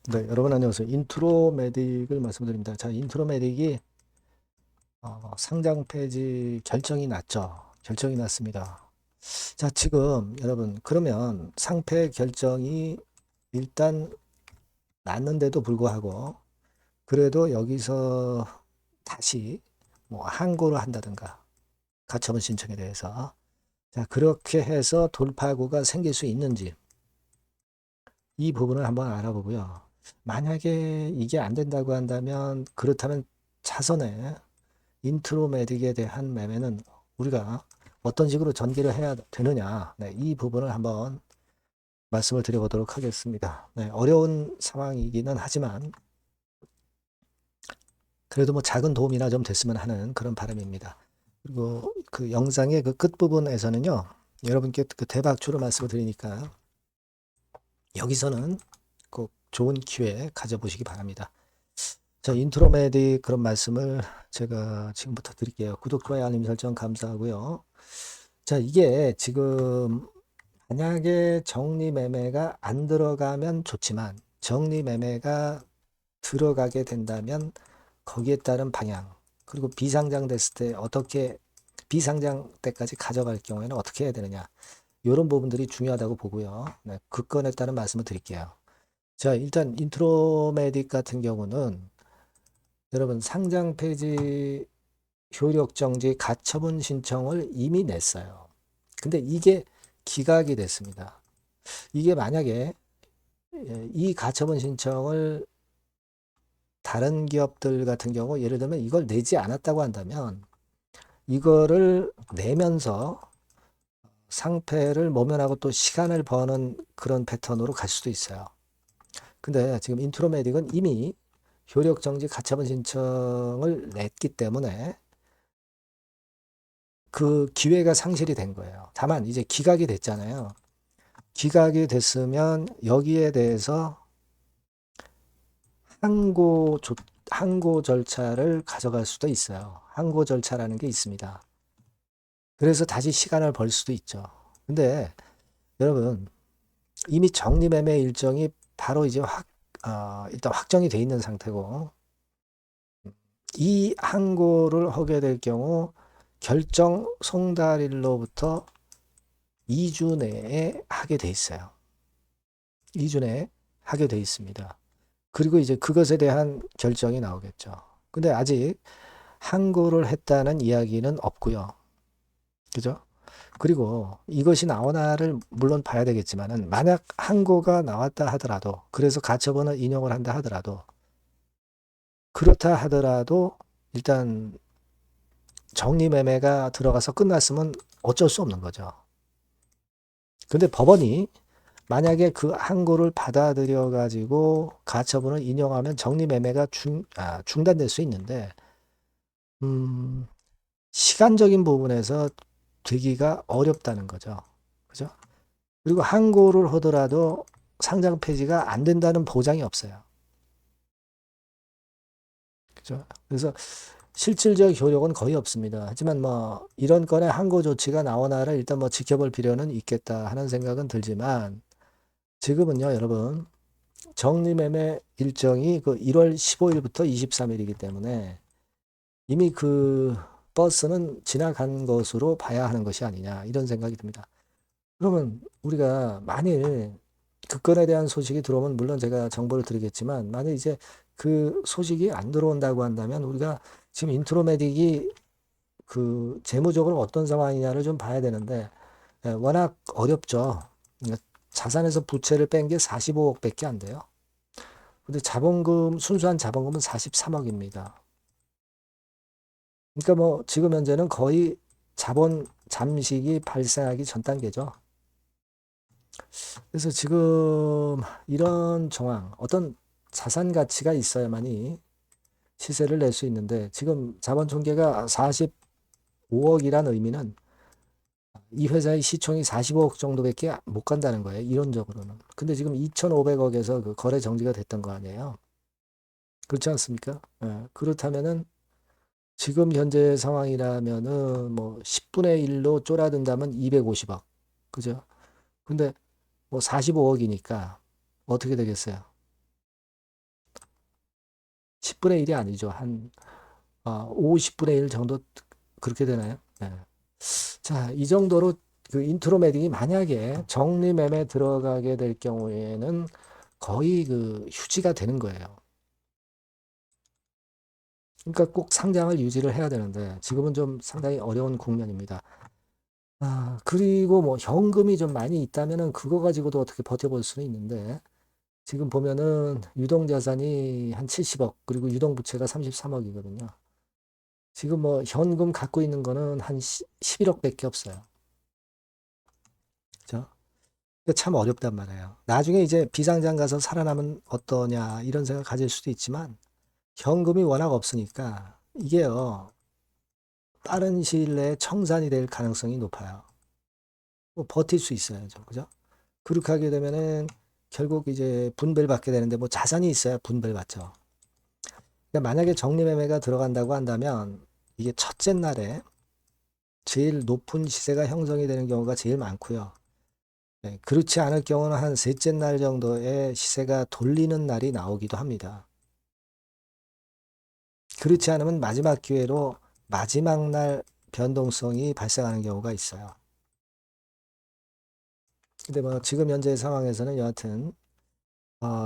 네, 여러분 안녕하세요. 인트로메딕을 말씀드립니다. 자, 인트로메딕이 상장 폐지 결정이 났죠. 결정이 났습니다. 자, 지금 여러분 그러면 상폐 결정이 일단 났는데도 불구하고 그래도 여기서 다시 뭐 항고를 한다든가 가처분 신청에 대해서 자, 그렇게 해서 돌파구가 생길 수 있는지 이 부분을 한번 알아보고요. 만약에 이게 안 된다고 한다면 그렇다면 차선에 인트로메딕에 대한 매매는 우리가 어떤 식으로 전개를 해야 되느냐. 네, 이 부분을 한번 말씀을 드려보도록 하겠습니다. 네, 어려운 상황이기는 하지만 그래도 뭐 작은 도움이나 좀 됐으면 하는 그런 바람입니다. 그리고 그 영상의 그 끝부분에서는요. 여러분께 그 대박주로 말씀을 드리니까 여기서는 꼭 좋은 기회 가져보시기 바랍니다. 자, 인트로메딕 그런 말씀을 제가 지금부터 드릴게요. 구독, 좋아요, 알림 설정 감사하고요. 자, 이게 지금 만약에 정리매매가 안 들어가면 좋지만 정리매매가 들어가게 된다면 거기에 따른 방향 그리고 비상장 됐을 때 어떻게 비상장 때까지 가져갈 경우에는 어떻게 해야 되느냐 이런 부분들이 중요하다고 보고요. 네, 그 건에 따른 말씀을 드릴게요. 자, 일단 인트로메딕 같은 경우는 여러분 상장 폐지 효력 정지 가처분 신청을 이미 냈어요. 근데 이게 기각이 됐습니다. 이게 만약에 이 가처분 신청을 다른 기업들 같은 경우 예를 들면 이걸 내지 않았다고 한다면 이거를 내면서 상패를 모면하고 또 시간을 버는 그런 패턴으로 갈 수도 있어요. 근데 지금 인트로메딕은 이미 효력 정지 가처분 신청을 냈기 때문에 그 기회가 상실이 된 거예요. 다만 이제 기각이 됐잖아요. 기각이 됐으면 여기에 대해서 항고, 항고 절차를 가져갈 수도 있어요. 항고 절차라는 게 있습니다. 그래서 다시 시간을 벌 수도 있죠. 근데 여러분 이미 정리매매 일정이 바로 이제 일단 확정이 돼 있는 상태고 이 항고를 하게 될 경우 결정 송달일로부터 2주 내에 하게 돼 있어요. 2주 내에 하게 돼 있습니다. 그리고 이제 그것에 대한 결정이 나오겠죠. 근데 아직 항고를 했다는 이야기는 없고요. 그죠? 그리고 이것이 나오나를 물론 봐야 되겠지만은 만약 항고가 나왔다 하더라도 그래서 가처분을 인용을 한다 하더라도 그렇다 하더라도 일단 정리매매가 들어가서 끝났으면 어쩔 수 없는 거죠. 근데 법원이 만약에 그 항고를 받아들여 가지고 가처분을 인용하면 정리매매가 중단될 수 있는데 음, 시간적인 부분에서 되기가 어렵다는 거죠. 그죠? 그리고 항고를 하더라도 상장 폐지가 안 된다는 보장이 없어요. 그죠? 그래서 실질적 효력은 거의 없습니다. 하지만 뭐 이런 건에 항고 조치가 나오나를 일단 뭐 지켜볼 필요는 있겠다 하는 생각은 들지만 지금은요, 여러분 정리매매 일정이 그 1월 15일부터 23일이기 때문에 이미 그 버스는 지나간 것으로 봐야 하는 것이 아니냐 이런 생각이 듭니다. 그러면 우리가 만일 그 건에 대한 소식이 들어오면 물론 제가 정보를 드리겠지만 만약 이제 그 소식이 안 들어온다고 한다면 우리가 지금 인트로메딕이 그 재무적으로 어떤 상황이냐를 좀 봐야 되는데 워낙 어렵죠. 그러니까 자산에서 부채를 뺀 게 45억밖에 안 돼요. 근데 자본금 순수한 자본금은 43억입니다. 그러니까 뭐 지금 현재는 거의 자본 잠식이 발생하기 전 단계죠. 그래서 지금 이런 정황, 어떤 자산 가치가 있어야만이 시세를 낼 수 있는데 지금 자본 총계가 45억이란 의미는 이 회사의 시총이 45억 정도밖에 못 간다는 거예요. 이론적으로는. 근데 지금 2,500억에서 그 거래 정지가 됐던 거 아니에요. 그렇지 않습니까? 예, 그렇다면은 지금 현재 상황이라면은 뭐 10분의 1로 쪼라든다면 250억. 그죠? 근데 뭐 45억이니까 어떻게 되겠어요? 10분의 1이 아니죠. 한 50분의 1 정도 그렇게 되나요? 네. 자, 이 정도로 그 인트로메딕이 만약에 정리매매 들어가게 될 경우에는 거의 그 휴지가 되는 거예요. 그러니까 꼭 상장을 유지를 해야 되는데 지금은 좀 상당히 어려운 국면입니다. 그리고 뭐 현금이 좀 많이 있다면은 그거 가지고도 어떻게 버텨볼 수는 있는데 지금 보면은 유동자산이 한 70억 그리고 유동부채가 33억이거든요. 지금 뭐 현금 갖고 있는 거는 한 11억밖에 없어요. 그죠? 이게 참 어렵단 말이에요. 나중에 이제 비상장 가서 살아남으면 어떠냐 이런 생각 가질 수도 있지만 현금이 워낙 없으니까 이게요. 빠른 시일 내에 청산이 될 가능성이 높아요. 뭐 버틸 수 있어야죠. 그죠? 그렇게 하게 되면은 결국 이제 분배를 받게 되는데 뭐 자산이 있어야 분배를 받죠. 그러니까 만약에 적립매매가 들어간다고 한다면 이게 첫째 날에 제일 높은 시세가 형성이 되는 경우가 제일 많고요. 네, 그렇지 않을 경우는 한 셋째 날 정도의 시세가 돌리는 날이 나오기도 합니다. 그렇지 않으면 마지막 기회로 마지막 날 변동성이 발생하는 경우가 있어요. 근데 뭐 지금 현재 상황에서는 여하튼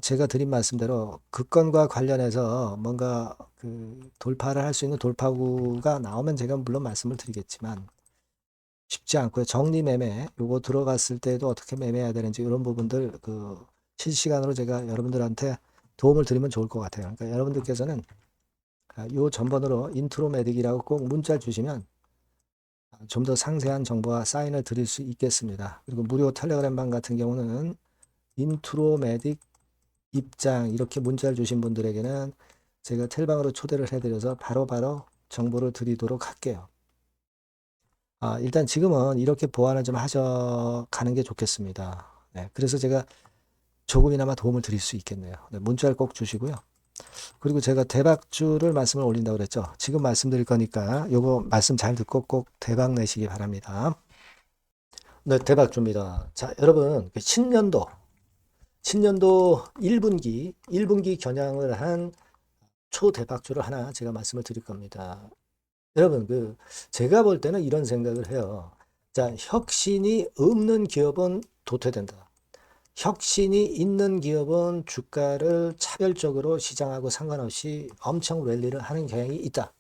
제가 드린 말씀대로 그 건과 관련해서 뭔가 그 돌파를 할 수 있는 돌파구가 나오면 제가 물론 말씀을 드리겠지만 쉽지 않고요. 정리매매 요거 들어갔을 때도 어떻게 매매해야 되는지 이런 부분들 그 실시간으로 제가 여러분들한테 도움을 드리면 좋을 것 같아요. 그러니까 여러분들께서는 요 전번으로 인트로메딕이라고 꼭 문자 주시면 좀 더 상세한 정보와 사인을 드릴 수 있겠습니다. 그리고 무료 텔레그램방 같은 경우는 인트로메딕 입장 이렇게 문자를 주신 분들에게는 제가 텔방으로 초대를 해드려서 바로바로 정보를 드리도록 할게요. 일단 지금은 이렇게 보완을 좀 하셔 가는 게 좋겠습니다. 네, 그래서 제가 조금이나마 도움을 드릴 수 있겠네요. 네, 문자를 꼭 주시고요. 그리고 제가 대박주를 말씀을 올린다고 그랬죠. 지금 말씀드릴 거니까 요거 말씀 잘 듣고 꼭 대박 내시기 바랍니다. 네, 대박주입니다. 자, 여러분, 신년도 1분기 겨냥을 한 초대박주를 하나 제가 말씀을 드릴 겁니다. 여러분, 제가 볼 때는 이런 생각을 해요. 자, 혁신이 없는 기업은 도태된다. 혁신이 있는 기업은 주가를 차별적으로 시장하고 상관없이 엄청 랠리를 하는 경향이 있다.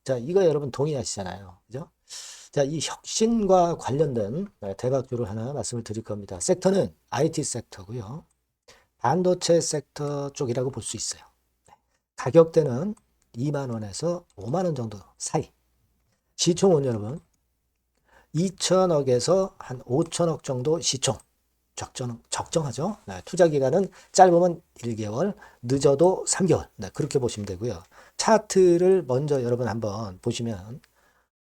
자, 이거 여러분 동의하시잖아요. 그죠? 자, 이 혁신과 관련된 대박주를 하나 말씀을 드릴 겁니다. 섹터는 IT 섹터고요. 반도체 섹터 쪽이라고 볼 수 있어요. 가격대는 2만 원에서 5만 원 정도 사이. 시총은 여러분 2천억에서 한 5천억 정도 시총. 적정하죠. 네, 투자 기간은 짧으면 1개월, 늦어도 3개월. 네, 그렇게 보시면 되고요. 차트를 먼저 여러분 한번 보시면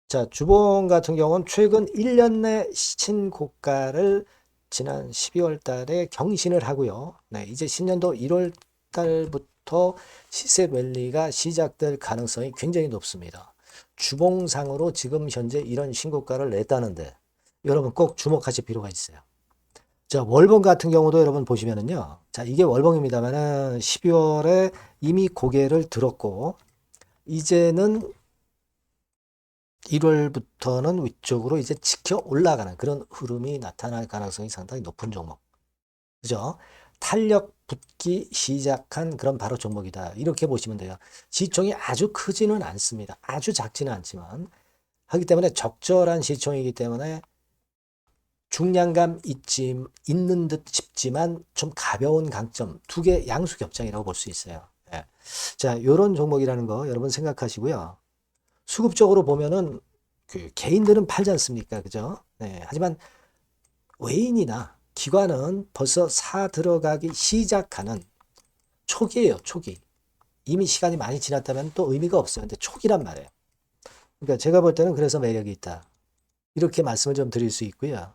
자, 주봉 같은 경우는 최근 1년 내 신고가를 지난 12월 달에 경신을 하고요. 네, 이제 신년도 1월 달부터 시세 랠리가 시작될 가능성이 굉장히 높습니다. 주봉상으로 지금 현재 이런 신고가를 냈다는데 여러분 꼭 주목하실 필요가 있어요. 자, 월봉 같은 경우도 여러분 보시면은요. 자, 이게 월봉입니다만은 12월에 이미 고개를 들었고 이제는 1월부터는 위쪽으로 이제 지켜 올라가는 그런 흐름이 나타날 가능성이 상당히 높은 종목. 그죠? 탄력 붙기 시작한 그런 바로 종목이다. 이렇게 보시면 돼요. 시총이 아주 크지는 않습니다. 아주 작지는 않지만 하기 때문에 적절한 시총이기 때문에 중량감 있는 듯 싶지만 좀 가벼운 강점 두 개 양수 겹장이라고 볼 수 있어요. 예. 자, 이런 종목이라는 거 여러분 생각하시고요. 수급적으로 보면은 그 개인들은 팔지 않습니까? 그죠? 네. 하지만 외인이나 기관은 벌써 사 들어가기 시작하는 초기예요, 초기. 이미 시간이 많이 지났다면 또 의미가 없어요. 근데 초기란 말이에요. 그러니까 제가 볼 때는 그래서 매력이 있다. 이렇게 말씀을 좀 드릴 수 있고요.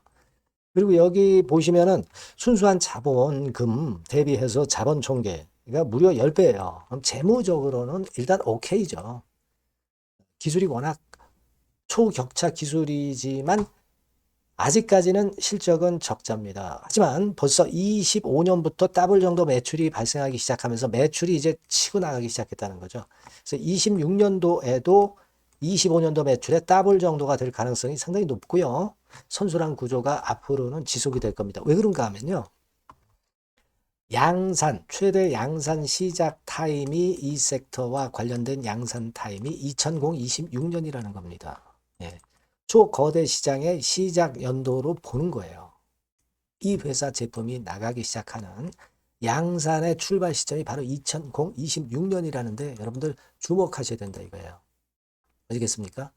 그리고 여기 보시면은 순수한 자본금 대비해서 자본 총계가 무려 10배예요. 그럼 재무적으로는 일단 오케이죠. 기술이 워낙 초격차 기술이지만 아직까지는 실적은 적자입니다. 하지만 벌써 25년부터 더블 정도 매출이 발생하기 시작하면서 매출이 이제 치고 나가기 시작했다는 거죠. 그래서 26년도에도 25년도 매출의 더블 정도가 될 가능성이 상당히 높고요. 선순환 구조가 앞으로는 지속이 될 겁니다. 왜 그런가 하면요. 양산, 최대 양산 시작 타임이 이 섹터와 관련된 양산 타임이 2026년이라는 겁니다. 예. 초거대 시장의 시작 연도로 보는 거예요. 이 회사 제품이 나가기 시작하는 양산의 출발 시점이 바로 2026년이라는데 여러분들 주목하셔야 된다 이거예요. 아시겠습니까?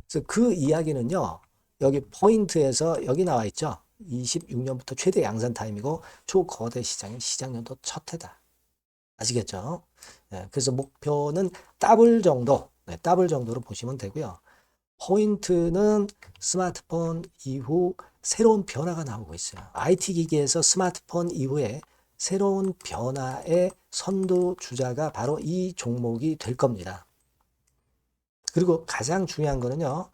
그래서 그 이야기는요. 여기 포인트에서 여기 나와 있죠. 26년부터 최대 양산 타임이고 초거대 시장의 시작 연도 첫 해다. 아시겠죠? 예, 그래서 목표는 더블 정도, 더블 정도로 보시면 되고요. 포인트는 스마트폰 이후 새로운 변화가 나오고 있어요. IT 기기에서 스마트폰 이후에 새로운 변화의 선도 주자가 바로 이 종목이 될 겁니다. 그리고 가장 중요한 거는요.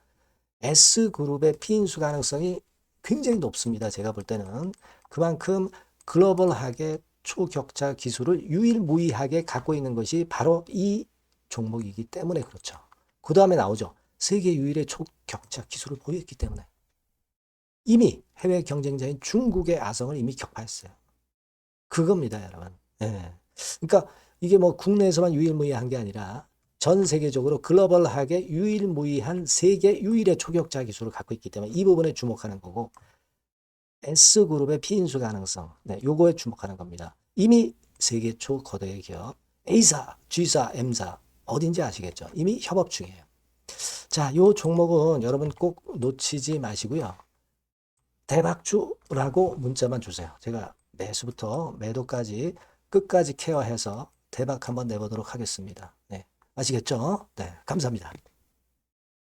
S그룹의 피인수 가능성이 굉장히 높습니다. 제가 볼 때는. 그만큼 글로벌하게 초격차 기술을 유일무이하게 갖고 있는 것이 바로 이 종목이기 때문에 그렇죠. 그 다음에 나오죠. 세계 유일의 초격차 기술을 보였기 때문에 이미 해외 경쟁자인 중국의 아성을 이미 격파했어요. 그겁니다, 여러분. 예. 그러니까 이게 뭐 국내에서만 유일무이한 게 아니라 전 세계적으로 글로벌하게 유일무이한 세계 유일의 초격차 기술을 갖고 있기 때문에 이 부분에 주목하는 거고 S그룹의 피인수 가능성, 요거에 주목하는 겁니다. 이미 세계 초거대 기업 A사, G사, M사 어딘지 아시겠죠? 이미 협업 중이에요. 자, 요 종목은 여러분 꼭 놓치지 마시고요. 대박주라고 문자만 주세요. 제가 매수부터 매도까지 끝까지 케어해서 대박 한번 내보도록 하겠습니다. 네, 아시겠죠? 네, 감사합니다.